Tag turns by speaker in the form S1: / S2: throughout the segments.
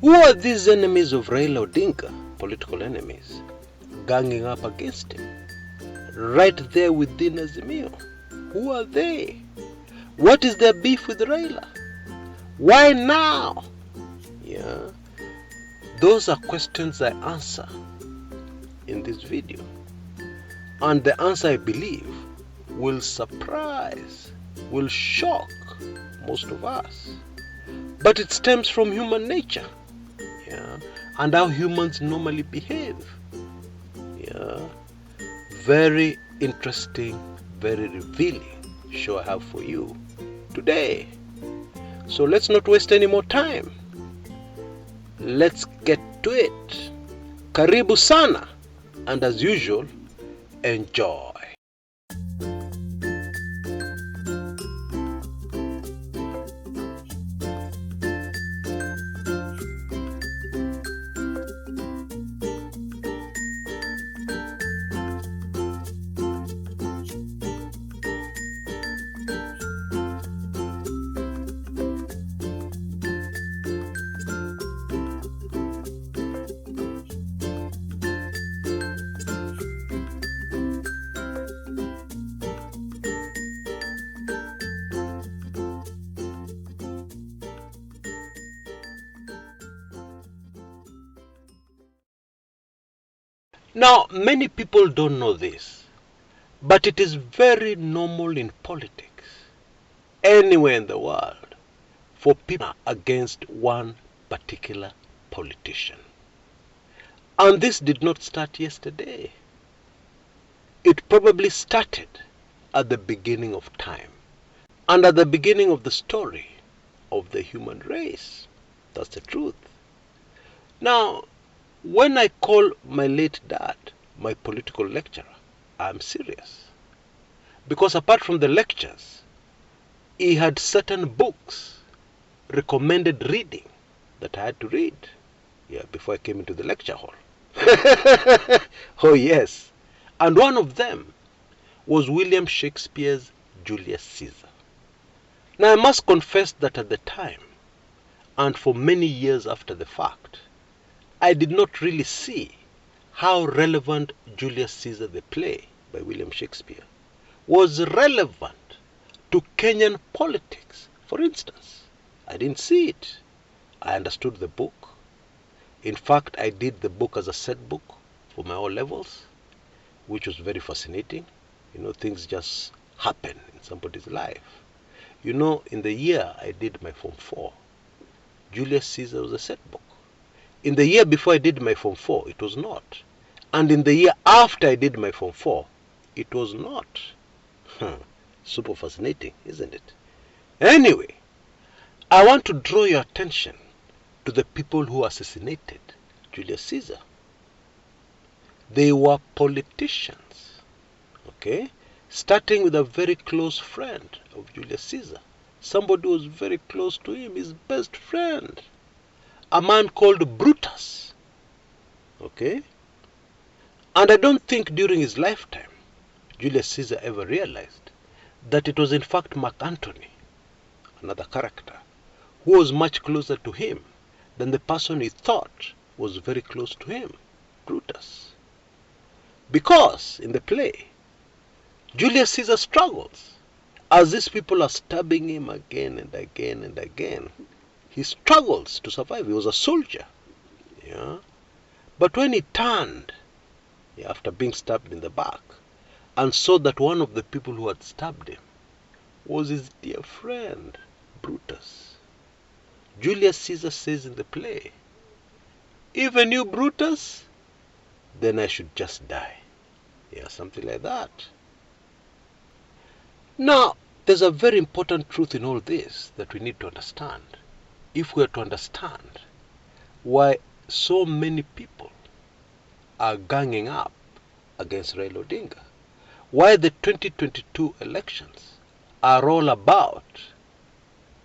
S1: Who are these enemies of Raila Odinga, political enemies, ganging up against him? Right there within Azimio. Who are they? What is their beef with Raila? Why now? Yeah, those are questions I answer in this video. And the answer, I believe, will surprise, will shock most of us. But it stems from human nature, yeah, and how humans normally behave. Yeah, very interesting, very revealing show I have for you today. So let's not waste any more time. Let's get to it. Karibu sana, and as usual, enjoy. Now, many people don't know this, but it is very normal in politics, anywhere in the world, for people against one particular politician. And this did not start yesterday. It probably started at the beginning of time and at the beginning of the story of the human race. That's the truth. Now, when I call my late dad my political lecturer, I'm serious. Because apart from the lectures, he had certain books recommended reading that I had to read, yeah, before I came into the lecture hall. Oh yes. And one of them was William Shakespeare's Julius Caesar. Now I must confess that at the time, and for many years after the fact, I did not really see how relevant Julius Caesar the play by William Shakespeare was relevant to Kenyan politics, for instance. I didn't see it. I understood the book. In fact, I did the book as a set book for my O levels, which was very fascinating. You know, things just happen in somebody's life. You know, in the year I did my Form 4, Julius Caesar was a set book. In the year before I did my Form 4, it was not. And in the year after I did my Form 4, it was not. Super fascinating, isn't it? Anyway, I want to draw your attention to the people who assassinated Julius Caesar. They were politicians, okay? Starting with a very close friend of Julius Caesar. Somebody who was very close to him, his best friend. A man called Brutus, okay? And I don't think during his lifetime, Julius Caesar ever realized that it was in fact Mark Antony, another character, who was much closer to him than the person he thought was very close to him, Brutus. Because in the play, Julius Caesar struggles as these people are stabbing him again and again and again. He struggles to survive. He was a soldier, yeah. But when he turned, yeah, after being stabbed in the back, and saw that one of the people who had stabbed him was his dear friend, Brutus, Julius Caesar says in the play, "Even you, Brutus, then I should just die." Yeah, something like that. Now, there's a very important truth in all this that we need to understand if we are to understand why so many people are ganging up against Raila Odinga. Why the 2022 elections are all about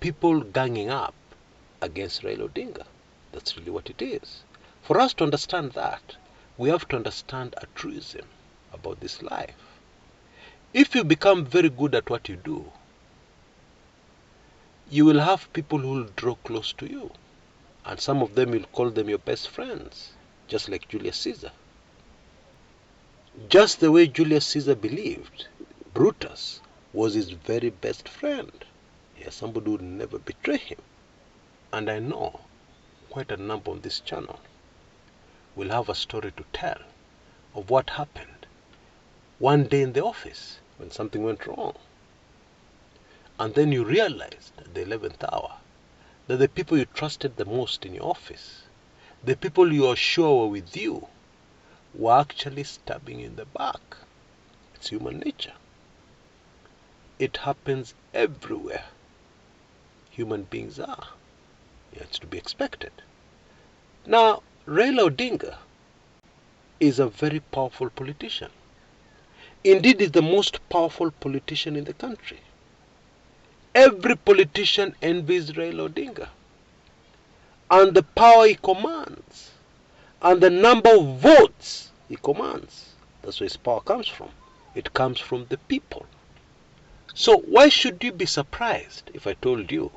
S1: people ganging up against Raila Odinga. That's really what it is. For us to understand that, we have to understand a truism about this life. If you become very good at what you do, you will have people who will draw close to you. And some of them will call them your best friends, just like Julius Caesar. Just the way Julius Caesar believed Brutus was his very best friend. Yeah, somebody would never betray him. And I know quite a number on this channel will have a story to tell of what happened one day in the office when something went wrong. And then you realized at the 11th hour that the people you trusted the most in your office, the people you are sure were with you, were actually stabbing you in the back. It's human nature. It happens everywhere human beings are. Yeah, it's to be expected. Now, Raila Odinga is a very powerful politician. Indeed, is the most powerful politician in the country. Every politician envies Raila Odinga. And the power he commands, and the number of votes he commands. That's where his power comes from. It comes from the people. So why should you be surprised if I told you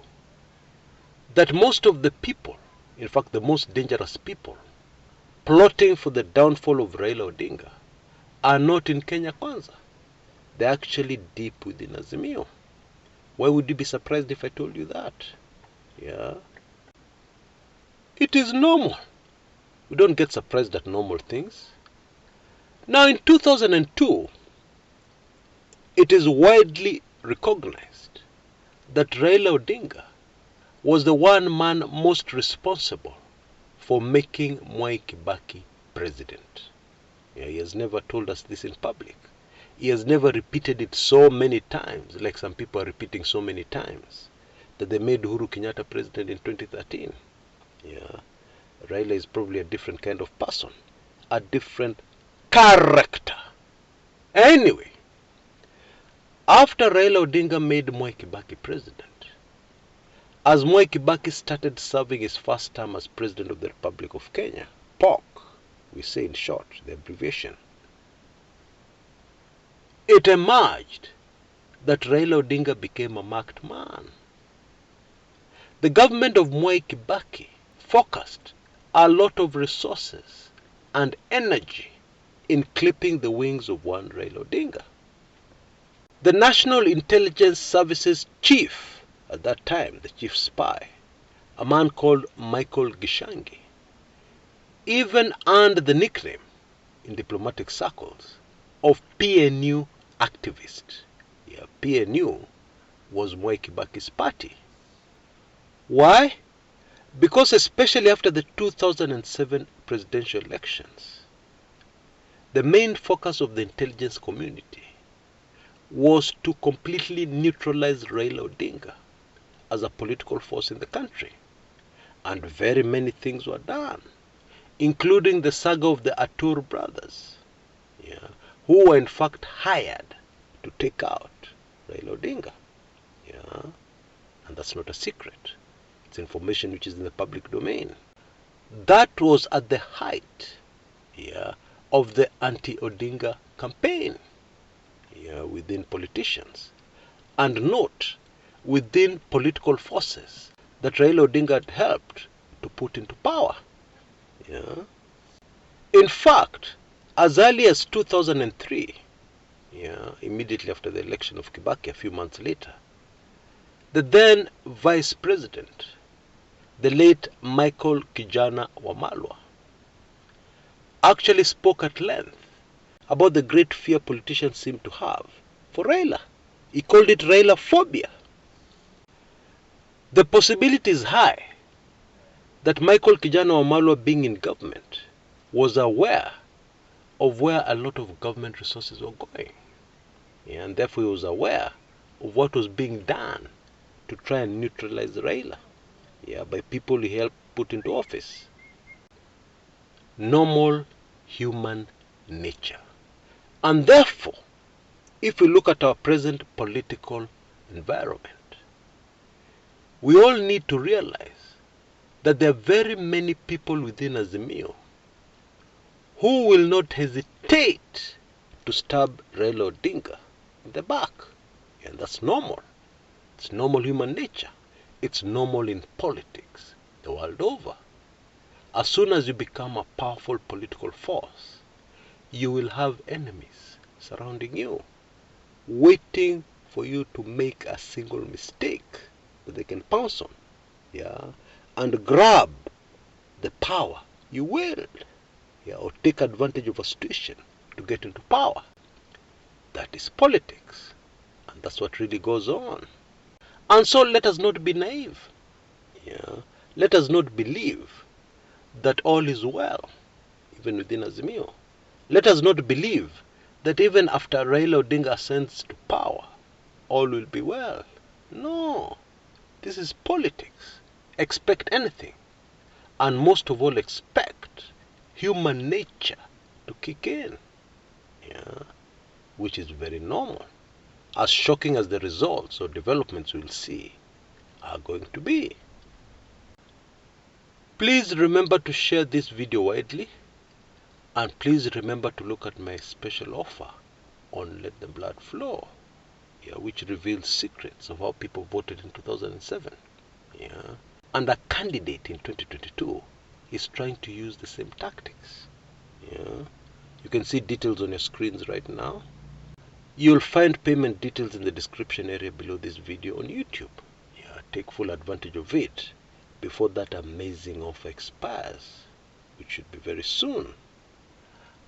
S1: that most of the people, in fact the most dangerous people, plotting for the downfall of Raila Odinga are not in Kenya Kwanza. They're actually deep within Azimio. Why would you be surprised if I told you that? Yeah. It is normal. We don't get surprised at normal things. Now in 2002, it is widely recognized that Raila Odinga was the one man most responsible for making Mwai Kibaki president. Yeah, he has never told us this in public. He has never repeated it so many times, like some people are repeating so many times, that they made Uhuru Kenyatta president in 2013. Yeah, Raila is probably a different kind of person, a different character. Anyway, after Raila Odinga made Mwai Kibaki president, as Mwai Kibaki started serving his first term as President of the Republic of Kenya, POK, we say in short, the abbreviation, it emerged that Raila Odinga became a marked man. The government of Mwai Kibaki focused a lot of resources and energy in clipping the wings of one Raila Odinga. The National Intelligence Services chief at that time, the chief spy, a man called Michael Gishangi, even earned the nickname in diplomatic circles of PNU activist. Yeah, PNU was Mwai Kibaki's party. Why? Because especially after the 2007 presidential elections, the main focus of the intelligence community was to completely neutralize Raila Odinga as a political force in the country. And very many things were done, including the saga of the Atur brothers, yeah, who were in fact hired to take out Raila Odinga. Yeah, and that's not a secret. It's information which is in the public domain. That was at the height, yeah, of the anti-Odinga campaign, yeah, within politicians, and not within political forces that Raila Odinga had helped to put into power. Yeah. In fact, as early as 2003, yeah, immediately after the election of Kibaki, a few months later, the then Vice President, the late Michael Kijana Wamalwa, actually spoke at length about the great fear politicians seem to have for Raila. He called it Raila phobia. The possibility is high that Michael Kijana Wamalwa, being in government, was aware of where a lot of government resources were going. Yeah, and therefore he was aware of what was being done to try and neutralize Raila, yeah, by people he helped put into office. Normal human nature. And therefore, if we look at our present political environment, we all need to realize that there are very many people within Azimio who will not hesitate to stab Raila Odinga in the back. And that's normal. It's normal human nature. It's normal in politics the world over. As soon as you become a powerful political force, you will have enemies surrounding you, waiting for you to make a single mistake that they can pounce on, and grab the power you wield, or take advantage of a situation to get into power. That is politics, and that's what really goes on. And so let us not be naive. Let us not believe that all is well, even within Azimio. Let us not believe that even after Raila Odinga ascends to power, all will be well. No, this is politics. Expect anything. And most of all, expect human nature to kick in, which is very normal, as shocking as the results or developments we'll see are going to be. Please remember to share this video widely, and please remember to look at my special offer on Let the Blood Flow, which reveals secrets of how people voted in 2007. And a candidate in 2022 is trying to use the same tactics. You can see details on your screens right now. You'll find payment details in the description area below this video on YouTube. Take full advantage of it before that amazing offer expires, which should be very soon.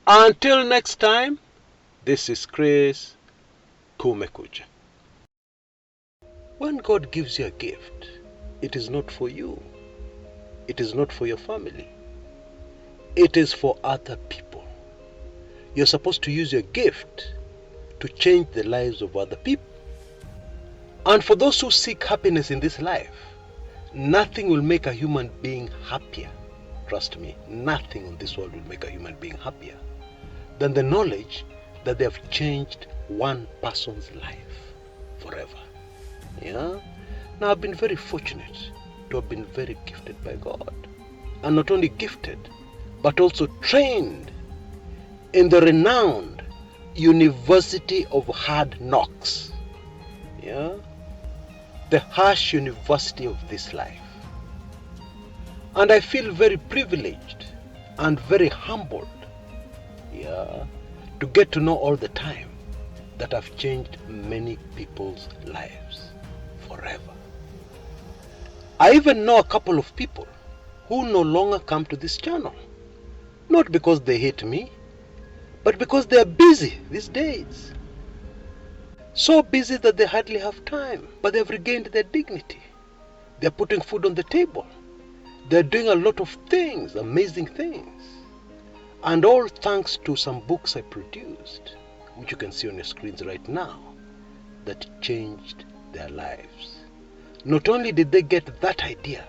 S1: Until next time, this is Chris Kumekucha. When God gives you a gift, it is not for you. It is not for your family. It is for other people. You're supposed to use your gift to change the lives of other people. And for those who seek happiness in this life, nothing will make a human being happier. Trust me, nothing in this world will make a human being happier than the knowledge that they have changed one person's life forever. Now, I've been very fortunate to have been very gifted by God. And not only gifted, but also trained in the renowned University of Hard Knocks. The harsh university of this life. And I feel very privileged and very humbled, to get to know all the time that I've changed many people's lives forever. I even know a couple of people who no longer come to this channel. Not because they hate me, but because they are busy these days. So busy that they hardly have time, but they have regained their dignity. They are putting food on the table. They are doing a lot of things, amazing things. And all thanks to some books I produced, which you can see on your screens right now, that changed their lives. Not only did they get that idea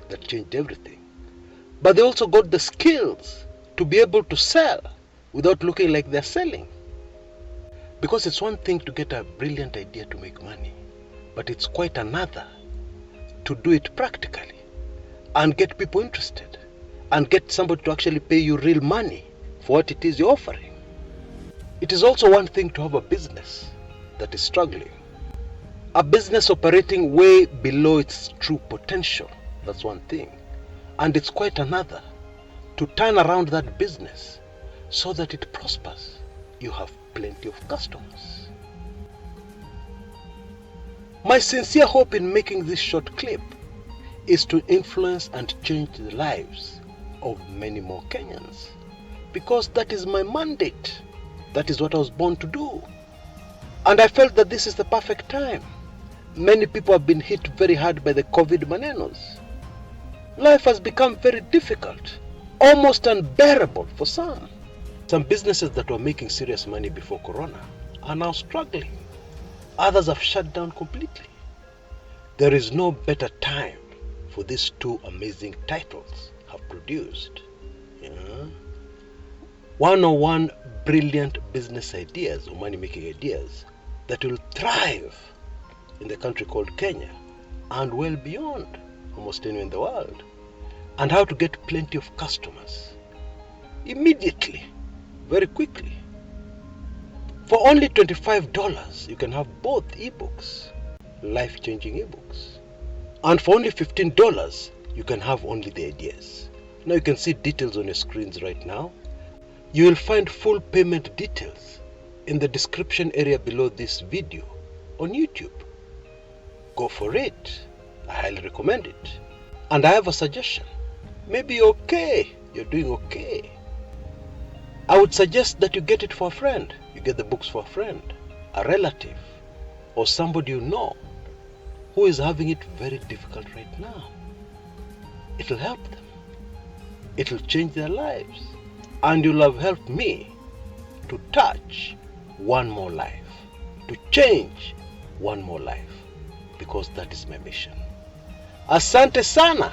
S1: that changed everything, but they also got the skills to be able to sell without looking like they're selling. Because it's one thing to get a brilliant idea to make money, but it's quite another to do it practically and get people interested and get somebody to actually pay you real money for what it is you're offering. It is also one thing to have a business that is struggling, a business operating way below its true potential. That's one thing. And it's quite another to turn around that business so that it prospers. You have plenty of customers. My sincere hope in making this short clip is to influence and change the lives of many more Kenyans, because that is my mandate. That is what I was born to do. And I felt that this is the perfect time. Many people have been hit very hard by the COVID manenos. Life has become very difficult, almost unbearable for some. Some businesses that were making serious money before Corona are now struggling. Others have shut down completely. There is no better time for these two amazing titles have produced. 101 brilliant business ideas or money-making ideas that will thrive in the country called Kenya and well beyond, almost anywhere in the world. And how to get plenty of customers immediately, very quickly. For only $25, you can have both ebooks, life-changing ebooks. And for only $15, you can have only the ideas. Now you can see details on your screens right now. You will find full payment details in the description area below this video on YouTube. Go for it. I highly recommend it. And I have a suggestion. Maybe you're okay. You're doing okay. I would suggest that you get it for a friend. You get the books for a friend, a relative, or somebody you know who is having it very difficult right now. It'll help them. It'll change their lives. And you'll have helped me to touch one more life, to change one more life, because that is my mission. Asante sana.